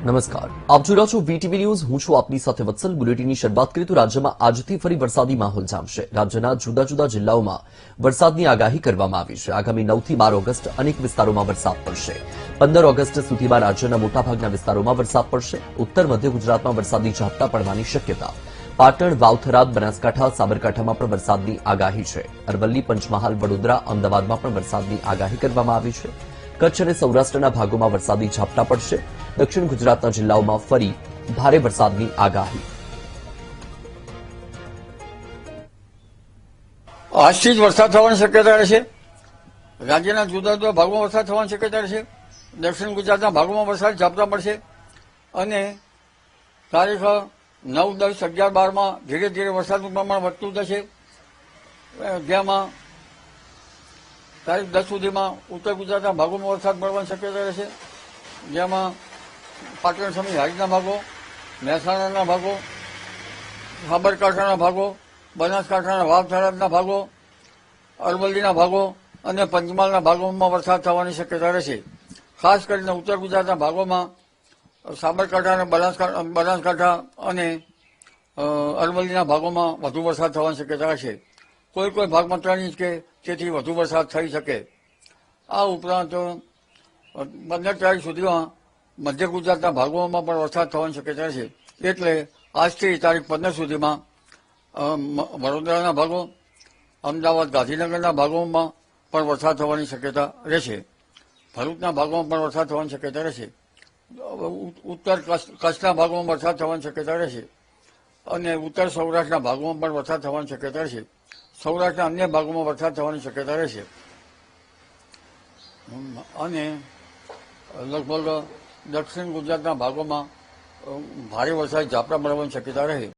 નમસ્કાર, આપ જોઈ રહ્યા છો વીટીવી ન્યૂઝ. હું છું આપની સાથે વત્સલ. બુલેટિનની શરૂઆત કરીએ તો રાજ્યમાં આજથી ફરી વરસાદી માહોલ જામશે. રાજ્યના જુદા જુદા જિલ્લાઓમાં વરસાદની આગાહી કરવામાં આવી છે. આગામી 9 થી 12 ઓગસ્ટ અનેક વિસ્તારોમાં વરસાદ પડશે. 15 ઓગસ્ટ સુધીમાં રાજ્યના મોટાભાગના વિસ્તારોમાં વરસાદ પડશે. ઉત્તર મધ્ય ગુજરાતમાં વરસાદી ઝાપટા પડવાની શક્યતા. પાટણ, વાવ-થરાદ, બનાસકાંઠા, સાબરકાંઠામાં પણ વરસાદની આગાહી છે. અરવલ્લી, પંચમહાલ, વડોદરા, અમદાવાદમાં પણ વરસાદની આગાહી કરવામાં આવી છે. કચ્છ અને સૌરાષ્ટ્રના ભાગોમાં વરસાદી ઝાપટા પડશે. દક્ષિણ ગુજરાતના જિલ્લાઓમાં ફરી ભારે વરસાદની આગાહી. આજથી જ વરસાદ થવાની શક્યતા રહેશે. રાજ્યના જુદા જુદા ભાગોમાં વરસાદ થવાની શક્યતા રહેશે. દક્ષિણ ગુજરાતના ભાગોમાં વરસાદ ઝાપટા પડશે અને તારીખ 9, 10, 11, 12માં ધીરે ધીરે વરસાદનું પ્રમાણ વધતું જશે. જેમાં તારીખ 10 સુધીમાં ઉત્તર ગુજરાતના ભાગોમાં વરસાદ પડવાની શક્યતા રહેશે. જેમાં પાટણ સમિત હારીજના ભાગો, મહેસાણાના ભાગો, સાબરકાંઠાના ભાગો, બનાસકાંઠાના વાવ-થરાદના ભાગો, અરવલ્લીના ભાગો અને પંચમહાલના ભાગોમાં વરસાદ થવાની શક્યતા રહેશે. ખાસ કરીને ઉત્તર ગુજરાતના ભાગોમાં સાબરકાંઠા અને બનાસકાંઠા અને અરવલ્લીના ભાગોમાં વધુ વરસાદ થવાની શક્યતા રહેશે. કોઈ કોઈ ભાગમાં 3 ઇંચ કે તેથી વધુ વરસાદ થઈ શકે. આ ઉપરાંત 15 તારીખ સુધીમાં મધ્ય ગુજરાતના ભાગોમાં પણ વરસાદ થવાની શક્યતા છે. એટલે આજથી તારીખ 15 સુધીમાં વડોદરાના ભાગો, અમદાવાદ, ગાંધીનગરના ભાગોમાં પણ વરસાદ થવાની શક્યતા રહેશે. ભરૂચના ભાગોમાં પણ વરસાદ થવાની શક્યતા રહેશે. ઉત્તર કચ્છના ભાગોમાં વરસાદ થવાની શક્યતા રહેશે અને ઉત્તર સૌરાષ્ટ્રના ભાગોમાં પણ વરસાદ થવાની શક્યતા રહેશે. સૌરાષ્ટ્રના અન્ય ભાગોમાં વરસાદ થવાની શક્યતા રહેશે અને લગભગ દક્ષિણ ગુજરાતના ભાગોમાં ભારે વરસાદ ઝાપટા પડવાની શક્યતા રહે.